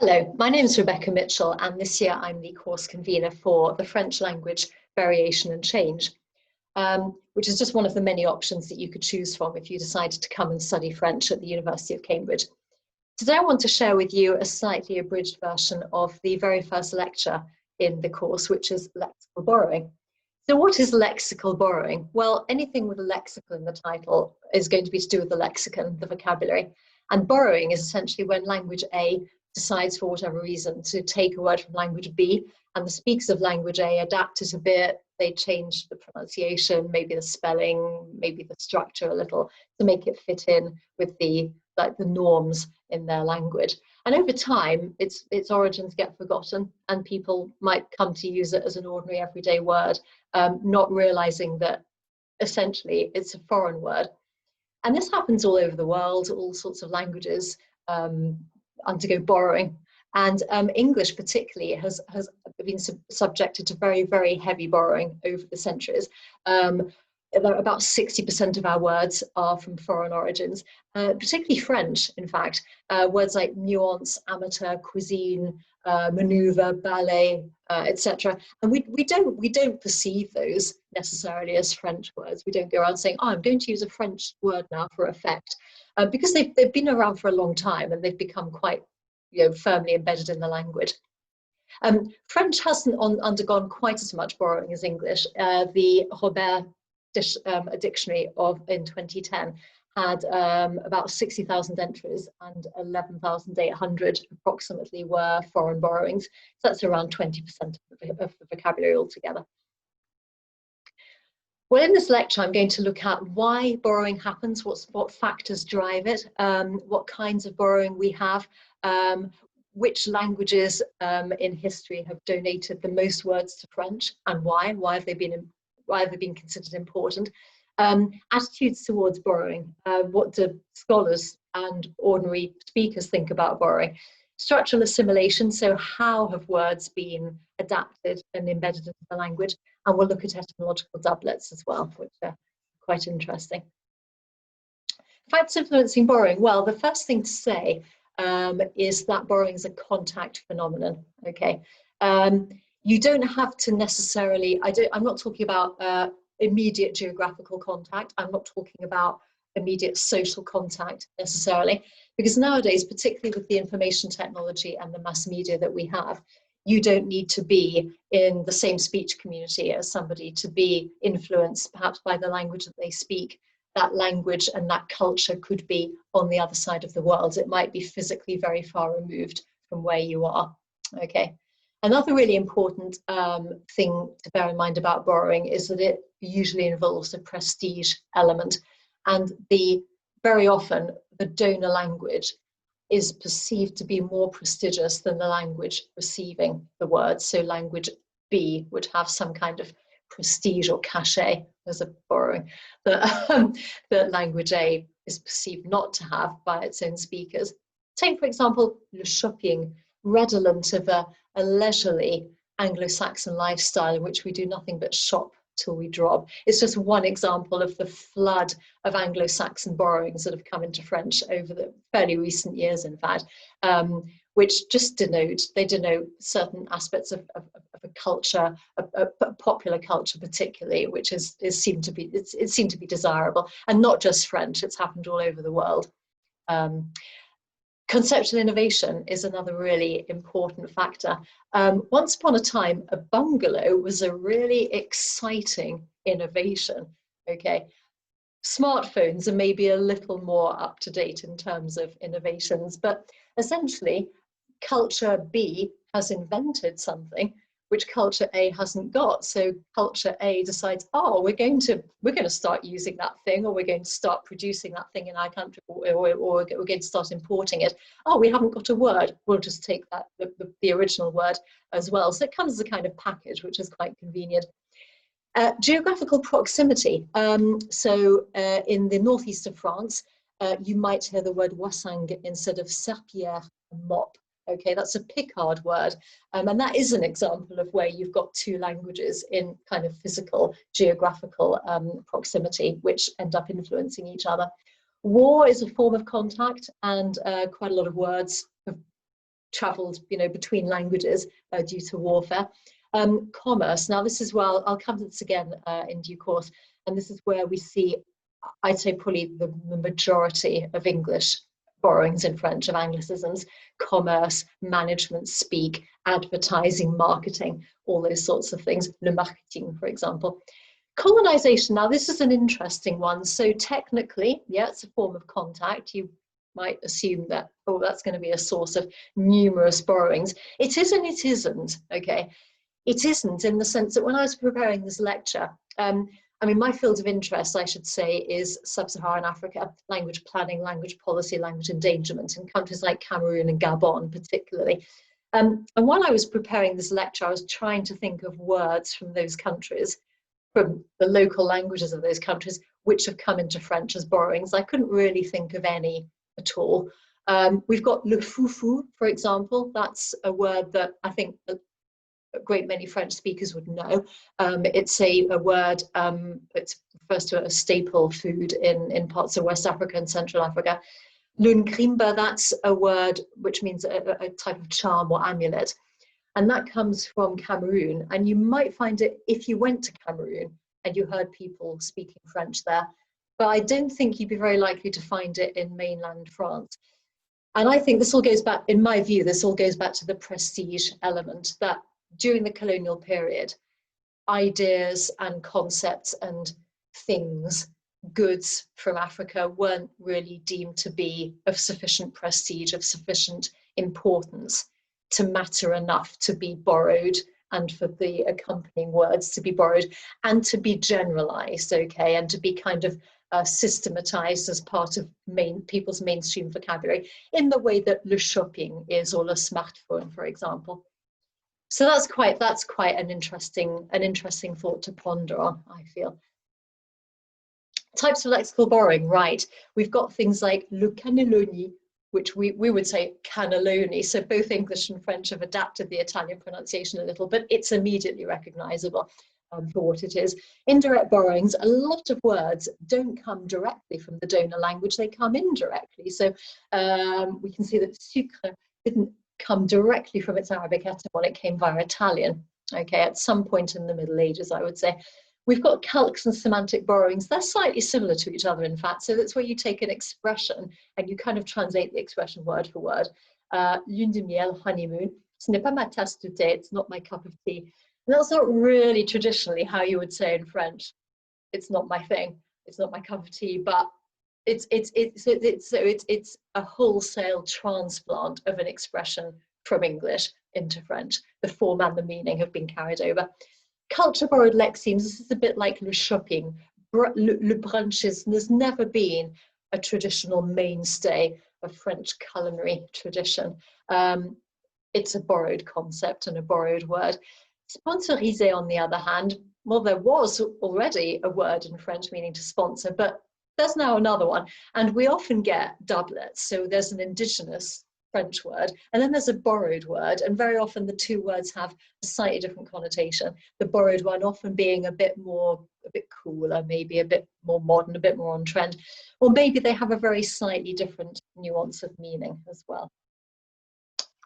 Hello, my name is Rebecca Mitchell, and this year I'm the course convener for the French language variation and change, which is just one of the many options that you could choose from if you decided to come and study French at the University of Cambridge. Today I want to share with you a slightly abridged version of the very first lecture in the course, which is lexical borrowing. So what is lexical borrowing? Well, anything with a lexical in the title is going to be to do with the lexicon, the vocabulary. And borrowing is essentially when language A decides for whatever reason to take a word from language B, and the speakers of language A adapt it a bit, they change the pronunciation, maybe the spelling, maybe the structure a little to make it fit in with the norms in their language. And over time, its origins get forgotten, and people might come to use it as an ordinary everyday word, not realizing that essentially it's a foreign word. And this happens all over the world. All sorts of languages undergo borrowing, and English particularly has been subjected to very, very heavy borrowing over the centuries. About 60% of our words are from foreign origins, particularly French, in fact. Words like nuance, amateur, cuisine, maneuver, ballet, etc. And we don't perceive those necessarily as French words. We don't go around saying, oh, I'm going to use a French word now for effect, because they've been around for a long time and they've become quite firmly embedded in the language. French hasn't undergone quite as much borrowing as English. The Robert dictionary in 2010 had about 60,000 entries, and 11,800 approximately were foreign borrowings. So that's around 20% of the vocabulary altogether. Well, in this lecture, I'm going to look at why borrowing happens, what factors drive it, what kinds of borrowing we have, which languages in history have donated the most words to French, and why have they been considered important, attitudes towards borrowing, what do scholars and ordinary speakers think about borrowing, structural assimilation, so how have words been adapted and embedded into the language, and we'll look at etymological doublets as well, which are quite interesting. Factors influencing borrowing. Well, the first thing to say is that borrowing is a contact phenomenon. Okay, you don't have to necessarily. I'm not talking about immediate geographical contact. I'm not talking about immediate social contact necessarily, because nowadays, particularly with the information technology and the mass media that we have, you don't need to be in the same speech community as somebody to be influenced perhaps by the language that they speak. That language and that culture could be on the other side of the world. It might be physically very far removed from where you are. Okay. Another really important thing to bear in mind about borrowing is that it usually involves a prestige element, and very often the donor language is perceived to be more prestigious than the language receiving the words. So language B would have some kind of prestige or cachet as a borrowing that language A is perceived not to have by its own speakers. Take, for example, le shopping, redolent of a leisurely Anglo-Saxon lifestyle in which we do nothing but shop till we drop. It's just one example of the flood of Anglo-Saxon borrowings that have come into French over the fairly recent years, in fact, which just denote certain aspects of a culture, a popular culture particularly, which is seemed to be desirable, and not just French. It's happened all over the world. Conceptual innovation is another really important factor. Once upon a time, a bungalow was a really exciting innovation. Okay, smartphones are maybe a little more up to date in terms of innovations, but essentially, culture B has invented something which culture A hasn't got. So culture A decides, oh, we're going to start using that thing, or we're going to start producing that thing in our country, or we're going to start importing it. Oh, we haven't got a word. We'll just take that the original word as well. So it comes as a kind of package, which is quite convenient. Geographical proximity. So in the northeast of France, you might hear the word wassang instead of serpillère, mop. Okay, that's a Picard word, and that is an example of where you've got two languages in kind of physical, geographical proximity, which end up influencing each other. War is a form of contact, and quite a lot of words have travelled, you know, between languages due to warfare. Commerce. Now, this is where I'll come to this again in due course, and this is where we see, I'd say, probably the majority of English borrowings in French of Anglicisms: commerce, management, speak, advertising, marketing, all those sorts of things. Le marketing, for example. Colonization. Now, this is an interesting one. So technically, yeah, it's a form of contact. You might assume that, oh, that's going to be a source of numerous borrowings. It is and it isn't, okay? It isn't, in the sense that when I was preparing this lecture, I mean, my field of interest, I should say, is sub-Saharan Africa, language planning, language policy, language endangerment in countries like Cameroon and Gabon particularly. And while I was preparing this lecture, I was trying to think of words from those countries, from the local languages of those countries, which have come into French as borrowings. I couldn't really think of any at all. We've got le foufou, for example. That's a word that I think a great many French speakers would know. It's a word, it refers to a staple food in parts of West Africa and Central Africa. L'ungrimba, that's a word which means a type of charm or amulet. And that comes from Cameroon. And you might find it if you went to Cameroon and you heard people speaking French there. But I don't think you'd be very likely to find it in mainland France. And I think this all goes back, in my view, this all goes back to the prestige element, that during the colonial period, ideas and concepts and things, goods from Africa weren't really deemed to be of sufficient prestige, of sufficient importance to matter enough to be borrowed, and for the accompanying words to be borrowed and to be generalized, okay, and to be kind of systematized as part of people's mainstream vocabulary in the way that le shopping is, or le smartphone, for example. So that's quite an interesting thought to ponder on, I feel. Types of lexical borrowing, right? We've got things like le cannelloni, which we would say cannelloni. So both English and French have adapted the Italian pronunciation a little, but it's immediately recognizable for what it is. Indirect borrowings, a lot of words don't come directly from the donor language, they come indirectly. So we can see that sucre didn't come directly from its Arabic etymon, it came via Italian, okay, at some point in the Middle Ages, I would say. We've got calques and semantic borrowings. They're slightly similar to each other, in fact. So that's where you take an expression and you kind of translate the expression word for word. Lune de miel, honeymoon. Ce n'est pas ma tasse de thé. It's not my cup of tea. And that's not really traditionally how you would say in French. It's not my thing. It's not my cup of tea. But it's a wholesale transplant of an expression from English into French. The form and the meaning have been carried over. Culture borrowed lexemes, this is a bit like le shopping, le brunches. There's never been a traditional mainstay of French culinary tradition. It's a borrowed concept and a borrowed word. Sponsorisé, on the other hand, well, there was already a word in French meaning to sponsor, but there's now another one. And we often get doublets. So there's an indigenous French word, and then there's a borrowed word, and very often the two words have a slightly different connotation. The borrowed one often being a bit cooler, maybe a bit more modern, a bit more on trend, or maybe they have a very slightly different nuance of meaning as well.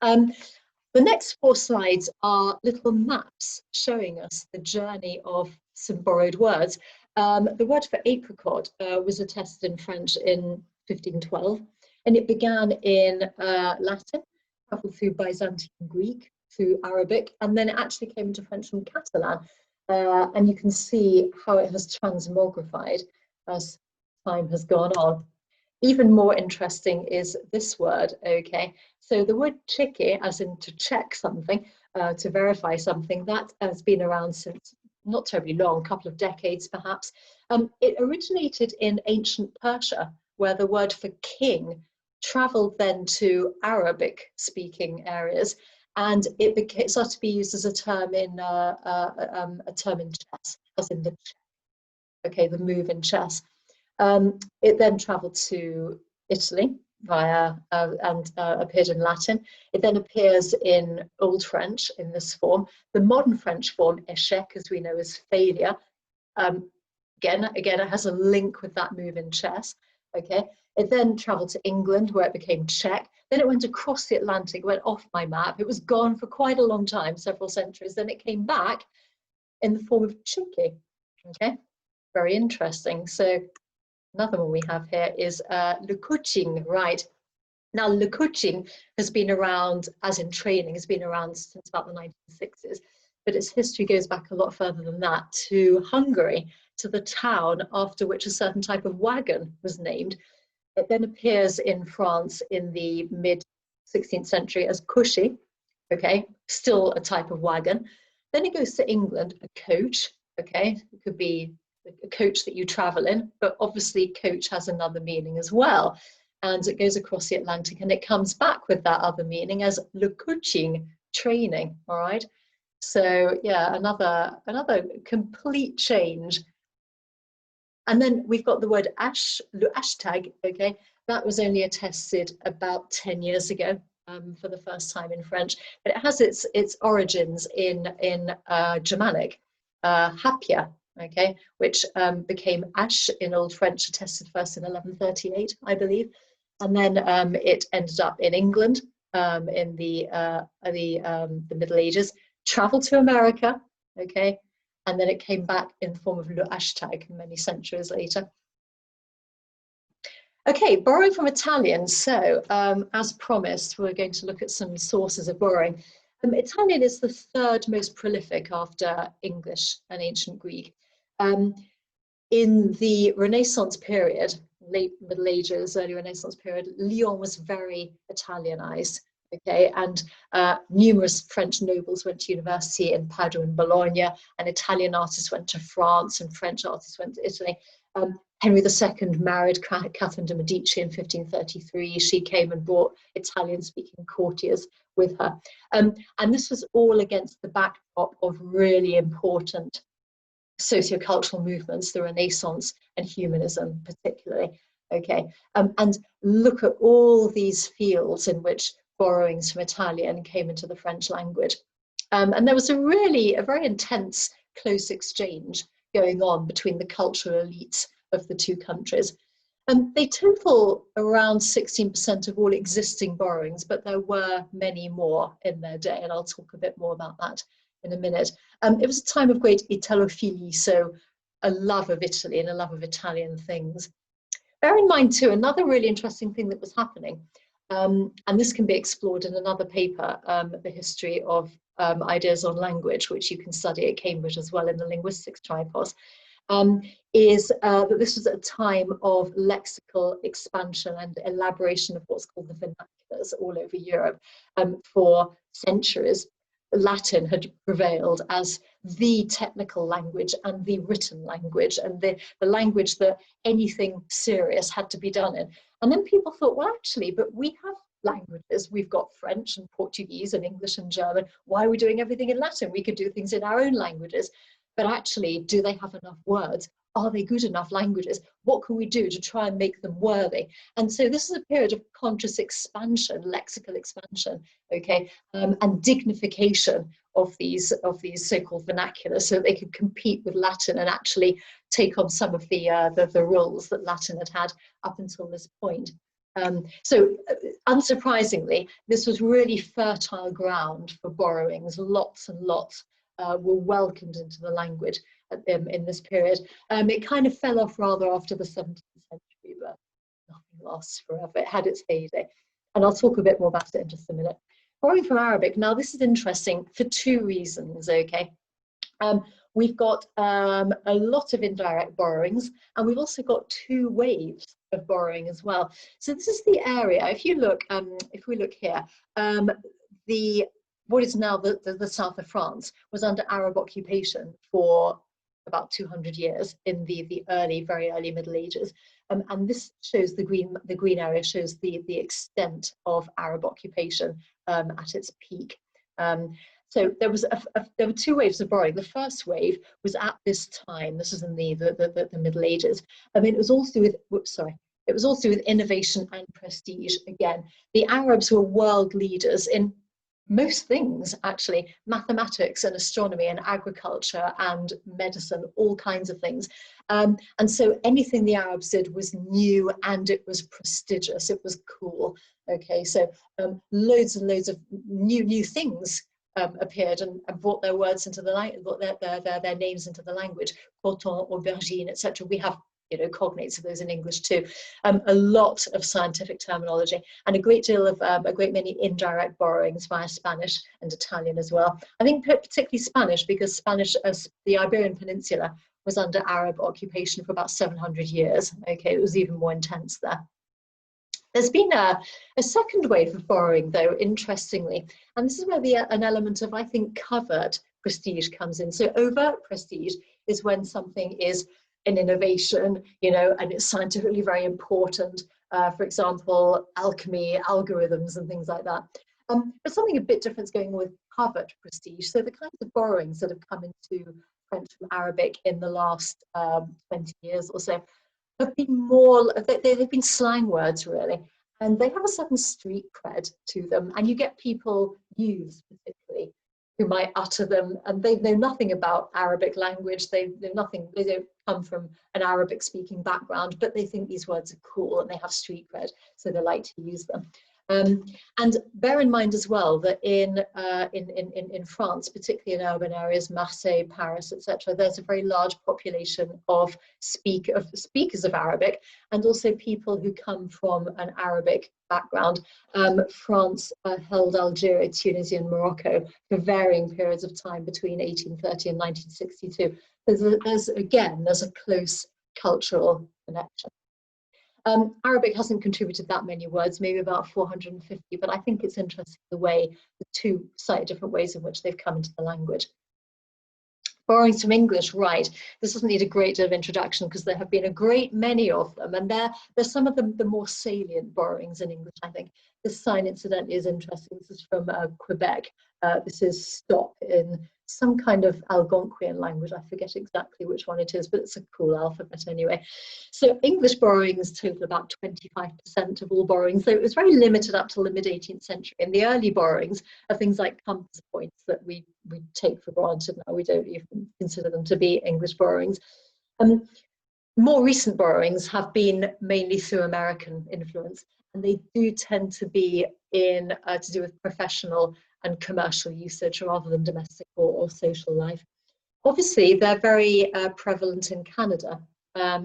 The next 4 slides are little maps showing us the journey of some borrowed words. The word for apricot was attested in French in 1512. And it began in Latin, traveled through Byzantine Greek, through Arabic, and then it actually came into French from Catalan. And you can see how it has transmogrified as time has gone on. Even more interesting is this word, okay? So the word cheque, as in to check something, to verify something, that has been around since not terribly long, a couple of decades perhaps. It originated in ancient Persia, where the word for king traveled then to Arabic-speaking areas, and it started to be used as a term in chess, as in the check, okay, the move in chess. It then traveled to Italy via and appeared in Latin. It then appears in Old French in this form. The modern French form, échec, as we know, is failure. Again, it has a link with that move in chess. Okay, It then travelled to England, where it became Czech. Then it went across the Atlantic, went off my map. It was gone for quite a long time, several centuries. Then it came back in the form of Cheeky. Okay, very interesting. So another one we have here is Lukuching, right? Now, Lukuching has been around, as in training, has been around since about the 1960s, but its history goes back a lot further than that, to Hungary, to the town after which a certain type of wagon was named. It then appears in France in the mid-16th century as cushy, okay, still a type of wagon. Then it goes to England, a coach, okay, it could be a coach that you travel in, but obviously coach has another meaning as well. And it goes across the Atlantic and it comes back with that other meaning as Lukuching, training, all right? So yeah, another complete change. And then we've got the word hashtag, okay? That was only attested about 10 years ago for the first time in French, but it has its origins in Germanic, hapia, okay, which became ash in Old French, attested first in 1138, I believe. And then it ended up in England in the Middle Ages, traveled to America, okay, and then it came back in the form of le hashtag many centuries later. Okay, borrowing from Italian. So, as promised, we're going to look at some sources of borrowing. Italian is the third most prolific after English and ancient Greek. In the Renaissance period, late Middle Ages, early Renaissance period, Lyon was very Italianized. Okay, and numerous French nobles went to university in Padua and Bologna, and Italian artists went to France, and French artists went to Italy. Henry II married Catherine de' Medici in 1533. She came and brought Italian-speaking courtiers with her. And this was all against the backdrop of really important sociocultural movements, the Renaissance and humanism particularly. Okay, and look at all these fields in which borrowings from Italian came into the French language. And there was a very intense, close exchange going on between the cultural elites of the two countries. They total around 16% of all existing borrowings, but there were many more in their day, and I'll talk a bit more about that in a minute. It was a time of great Italophilia, so a love of Italy and a love of Italian things. Bear in mind too, another really interesting thing that was happening, and this can be explored in another paper, the history of ideas on language, which you can study at Cambridge as well in the Linguistics tripos, is that this was a time of lexical expansion and elaboration of what's called the vernaculars all over Europe. For centuries, Latin had prevailed as the technical language and the written language and the language that anything serious had to be done in. And then people thought, well, actually, but we have languages. We've got French and Portuguese and English and German. Why are we doing everything in Latin? We could do things in our own languages. But actually, do they have enough words? Are they good enough languages? What can we do to try and make them worthy? And so this is a period of conscious expansion, lexical expansion, okay, and dignification of these so-called vernaculars, so they could compete with Latin and actually take on some of the roles that Latin had up until this point. So unsurprisingly, this was really fertile ground for borrowings. Lots and lots were welcomed into the language in this period. It kind of fell off rather after the 17th century, but nothing lasts forever. It had its heyday. And I'll talk a bit more about it in just a minute. Borrowing from Arabic. Now, this is interesting for two reasons, okay? We've got a lot of indirect borrowings, and we've also got two waves of borrowing as well. So this is the area, if you look, if we look here, what is now the south of France was under Arab occupation for about 200 years in the very early Middle Ages. And this shows the green area shows the extent of Arab occupation at its peak. So there were two waves of borrowing. The first wave was at this time. This is in the Middle Ages. I mean, it was all to do with, it was also with innovation and prestige. Again, the Arabs were world leaders in most things, actually, mathematics and astronomy and agriculture and medicine, all kinds of things. And so anything the Arabs did was new and it was prestigious, it was cool. Okay, so loads and loads of new things appeared and brought their words into the language, brought their names into the language. Coton, aubergine, etc. We have, you know, cognates of those in English too. A lot of scientific terminology and a great deal of a great many indirect borrowings via Spanish and Italian as well. I think particularly Spanish, because Spanish, as the Iberian Peninsula was under Arab occupation for about 700 years. Okay, it was even more intense there. There's been a second wave of borrowing, though, interestingly, and this is where an element of, I think, covert prestige comes in. So overt prestige is when something is an innovation, you know, and it's scientifically very important. For example, alchemy, algorithms, and things like that. But something a bit different is going on with covert prestige. So the kinds of borrowings that have come into French from Arabic in the last 20 years or so have been more, they've been slang words really, and they have a certain street cred to them, and you get people, youths particularly, who might utter them, and they know nothing about Arabic language, they know nothing, they don't come from an Arabic speaking background, but they think these words are cool and they have street cred, so they like to use them. And bear in mind as well that in France, particularly in urban areas, Marseille, Paris, etc., there's a very large population of speakers of Arabic, and also people who come from an Arabic background. France held Algeria, Tunisia, and Morocco for varying periods of time between 1830 and 1962. There's a close cultural connection. Arabic hasn't contributed that many words, maybe about 450, but I think it's interesting the two slightly different ways in which they've come into the language. Borrowings from English, right. This doesn't need a great deal of introduction because there have been a great many of them, and they're some of the more salient borrowings in English, I think. This sign, incidentally, is interesting. This is from Quebec. This is stop in some kind of Algonquian language. I forget exactly which one it is, but it's a cool alphabet anyway. So English borrowings total about 25% of all borrowings. So it was very limited up till the mid-18th century. And the early borrowings are things like compass points that we take for granted now. We don't even consider them to be English borrowings. More recent borrowings have been mainly through American influence, and they do tend to be to do with professional and commercial usage rather than domestic or social life. Obviously, they're very prevalent in Canada.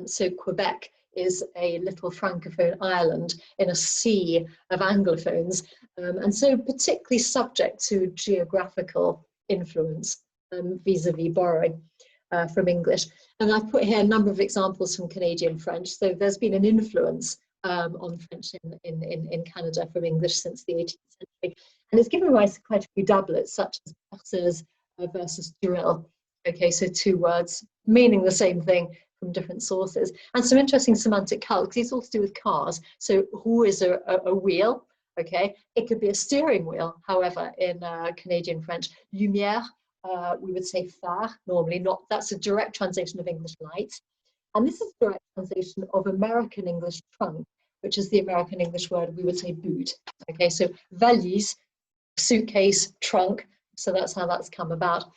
So Quebec is a little francophone island in a sea of anglophones, and so particularly subject to geographical influence vis-a-vis borrowing from English. And I've put here a number of examples from Canadian French. So there's been an influence on French in Canada from English since the 18th century. And it's given rise to quite a few doublets, such as perceuse versus drill. Okay, so two words meaning the same thing from different sources. And some interesting semantic calques. It's all to do with cars. So roue is a wheel. Okay, it could be a steering wheel. However, in Canadian French, lumière, we would say phare, normally not. That's a direct translation of English light. And this is a direct translation of American English trunk, which is the American English word we would say boot. Okay, so valise, suitcase, trunk. So that's how that's come about.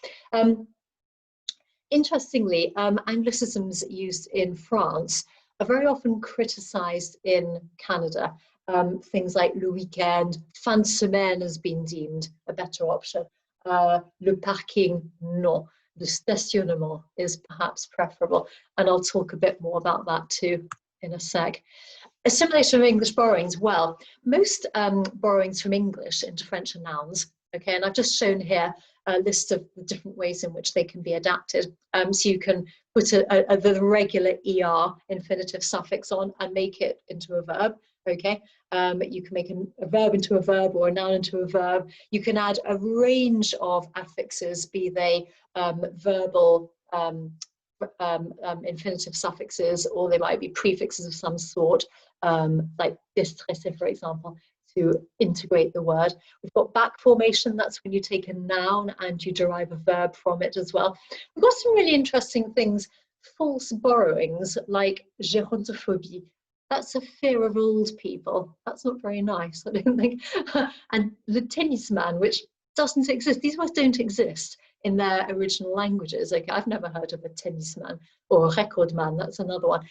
Interestingly, Anglicisms used in France are very often criticized in Canada. Things like le weekend, fin de semaine has been deemed a better option. Le parking, non. Le stationnement is perhaps preferable. And I'll talk a bit more about that too in a sec. Assimilation of English borrowings. Well, most borrowings from English into French are nouns. Okay, and I've just shown here a list of the different ways in which they can be adapted. So you can put the regular ER infinitive suffix on and make it into a verb. Okay, you can make a verb into a verb or a noun into a verb. You can add a range of affixes, be they verbal infinitive suffixes, or they might be prefixes of some sort, like distressé, for example, to integrate the word. We've got back formation. That's when you take a noun and you derive a verb from it as well. We've got some really interesting things. False borrowings like gerontophobie. That's a fear of old people. That's not very nice, I don't think. And le tennisman, which doesn't exist. These words don't exist in their original languages. Okay, I've never heard of a tennisman or a record man. That's another one.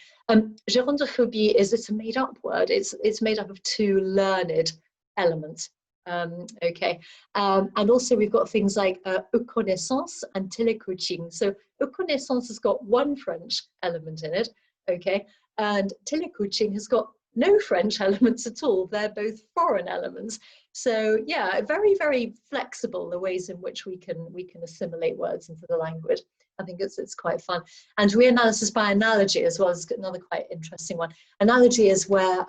Gerontophobie it's a made-up word. It's made up of two learned elements. Okay, and also we've got things like connaissance and télécoaching. So connaissance has got one French element in it. Okay, and télécoaching has got no French elements at all. They're both foreign elements. So yeah, very, very flexible the ways in which we can assimilate words into the language. I think it's quite fun. And reanalysis by analogy as well is another quite interesting one. Analogy is where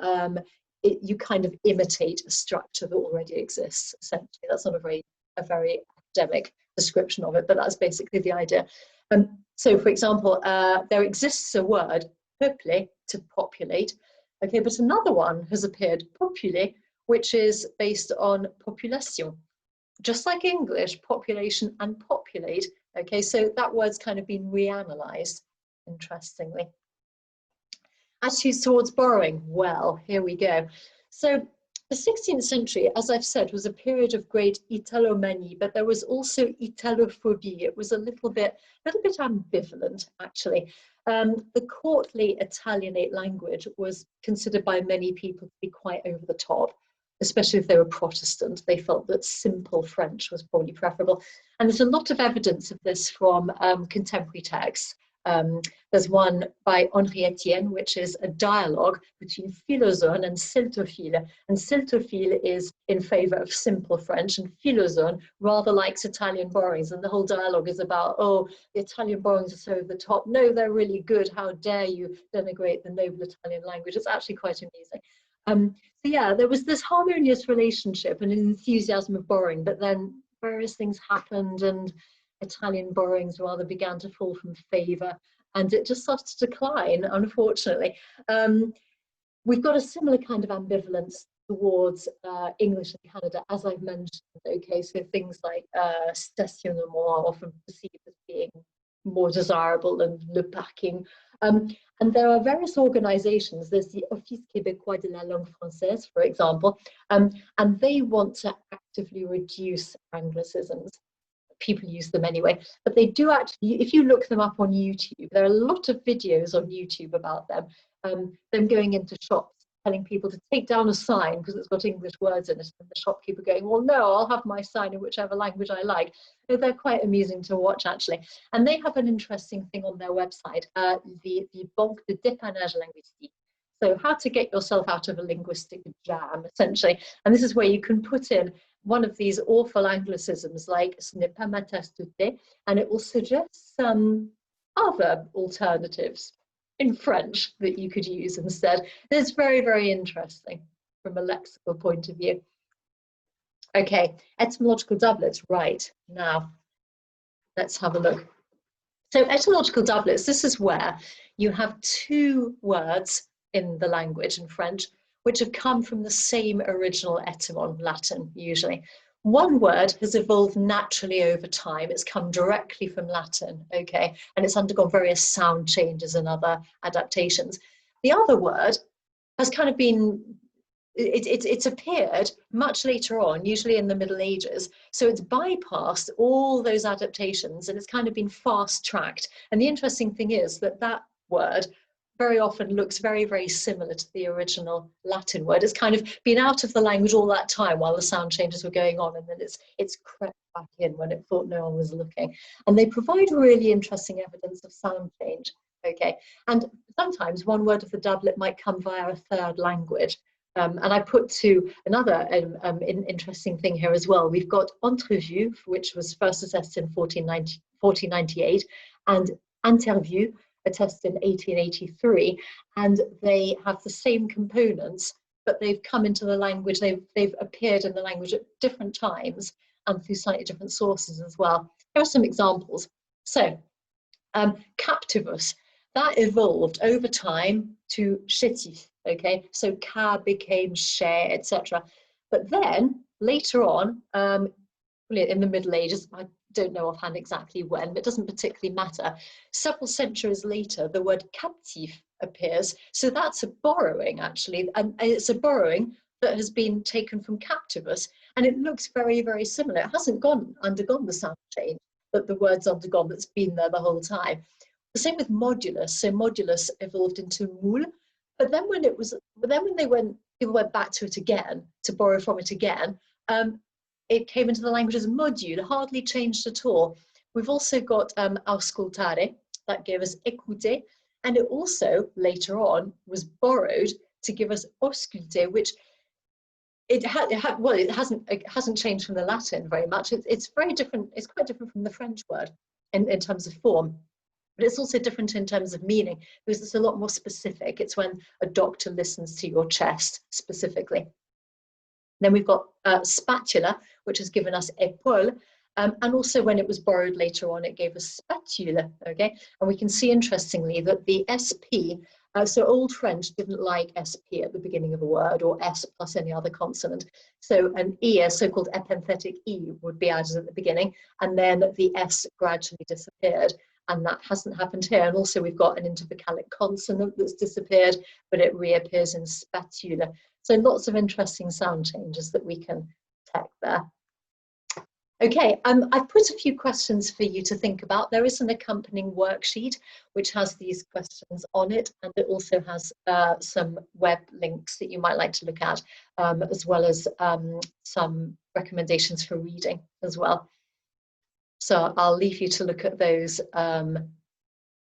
you kind of imitate a structure that already exists. Essentially, that's not a very academic description of it, but that's basically the idea. So, for example, there exists a word, peupler, to populate. Okay, but another one has appeared, populer, which is based on population. Just like English, population and populate. Okay, so that word's kind of been reanalyzed, interestingly. Attitudes towards borrowing. Well, here we go. So the 16th century, as I've said, was a period of great Italomanie, but there was also Italophobie. It was a little bit ambivalent, actually. The courtly Italianate language was considered by many people to be quite over the top, especially if they were Protestant. They felt that simple French was probably preferable. And there's a lot of evidence of this from contemporary texts. There's one by Henri Etienne, which is a dialogue between Philozone and Siltophile. And Siltophile is in favor of simple French, and Philozone rather likes Italian borrowings. And the whole dialogue is about, oh, the Italian borrowings are so over the top. No, they're really good. How dare you denigrate the noble Italian language? It's actually quite amusing. So yeah, there was this harmonious relationship and an enthusiasm of borrowing, but then various things happened and Italian borrowings rather began to fall from favour, and it just started to decline, unfortunately. We've got a similar kind of ambivalence towards English in Canada, as I've mentioned. Okay, so things like stationnement are often perceived as being more desirable than le parking. And there are various organisations. There's the Office Québécois de la Langue Française, for example, and they want to actively reduce anglicisms. People use them anyway, but they do actually, if you look them up on YouTube, there are a lot of videos on YouTube about them, them going into shops, telling people to take down a sign because it's got English words in it, and the shopkeeper going, well, no, I'll have my sign in whichever language I like. So they're quite amusing to watch, actually. And they have an interesting thing on their website, the Banque de Dépannage Linguistique. So how to get yourself out of a linguistic jam, essentially. And this is where you can put in one of these awful anglicisms like ce n'est pas ma tasse de thé, and it will suggest some other alternatives in French that you could use instead. It's very, very interesting from a lexical point of view. Okay, etymological doublets, right. Now, let's have a look. So etymological doublets, this is where you have two words in the language in French which have come from the same original etymon, Latin usually. One word has evolved naturally over time. It's come directly from Latin, okay, and it's undergone various sound changes and other adaptations. The other word has kind of been, it's appeared much later on, usually in the Middle Ages. So it's bypassed all those adaptations and it's kind of been fast-tracked. And the interesting thing is that that word very often looks very, very similar to the original Latin word. It's kind of been out of the language all that time while the sound changes were going on, and then it's crept back in when it thought no one was looking. And they provide really interesting evidence of sound change, okay? And sometimes one word of the doublet might come via a third language. And I put to another interesting thing here as well. We've got entrevue, which was first assessed in 1498, and interview, a test in 1883, and they have the same components, but they've come into the language, they've appeared in the language at different times and through slightly different sources as well. Here are some examples. So, captivus, that evolved over time to chétif, okay? So ca became ché, etc. But then, later on, in the Middle Ages, I don't know offhand exactly when, but it doesn't particularly matter. Several centuries later, the word captif appears. So that's a borrowing, actually, and it's a borrowing that has been taken from captivus. And it looks very, very similar. It hasn't undergone the sound change that the word's undergone that's been there the whole time. The same with modulus. So modulus evolved into mul, but then when people went back to it again to borrow from it again, it came into the language as module, hardly changed at all. We've also got auscultare, that gave us écouter, and it also later on was borrowed to give us ausculte, which it hasn't changed from the Latin very much. It's very different. It's quite different from the French word in terms of form, but it's also different in terms of meaning because it's a lot more specific. It's when a doctor listens to your chest specifically. Then we've got spatula, which has given us épaule, and also when it was borrowed later on, it gave us spatule. Okay, and we can see interestingly that the SP. So Old French didn't like SP at the beginning of a word, or S plus any other consonant. So an E, a so-called epenthetic E, would be added at the beginning, and then the S gradually disappeared. And that hasn't happened here. And also we've got an intervocalic consonant that's disappeared, but it reappears in spatula. So lots of interesting sound changes that we can detect there. Okay, I've put a few questions for you to think about. There is an accompanying worksheet which has these questions on it, and it also has some web links that you might like to look at, as well as some recommendations for reading as well. So I'll leave you to look at those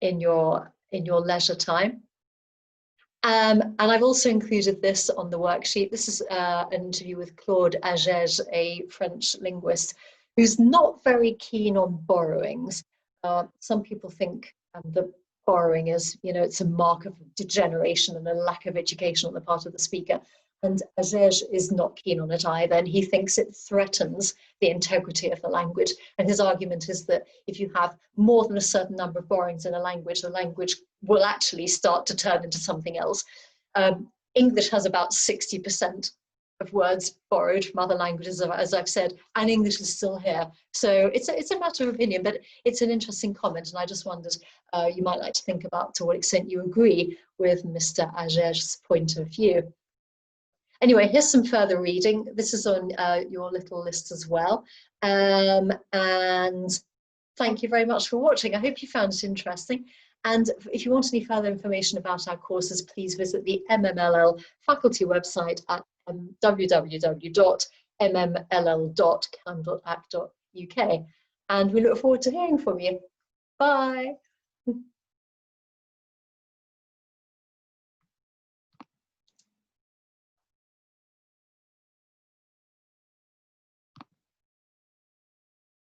in your leisure time. And I've also included this on the worksheet. This is an interview with Claude Agege, a French linguist, who's not very keen on borrowings. Some people think that borrowing is, it's a mark of degeneration and a lack of education on the part of the speaker. And Agege is not keen on it either, and he thinks it threatens the integrity of the language. And his argument is that if you have more than a certain number of borrowings in a language, the language will actually start to turn into something else. English has about 60% of words borrowed from other languages, as I've said, and English is still here. So it's a matter of opinion, but it's an interesting comment, and I just wondered you might like to think about to what extent you agree with Mr. Agege's point of view. Anyway, here's some further reading. This is on your little list as well. And thank you very much for watching. I hope you found it interesting. And if you want any further information about our courses, please visit the MMLL faculty website at www.mmll.cam.ac.uk. And we look forward to hearing from you. Bye.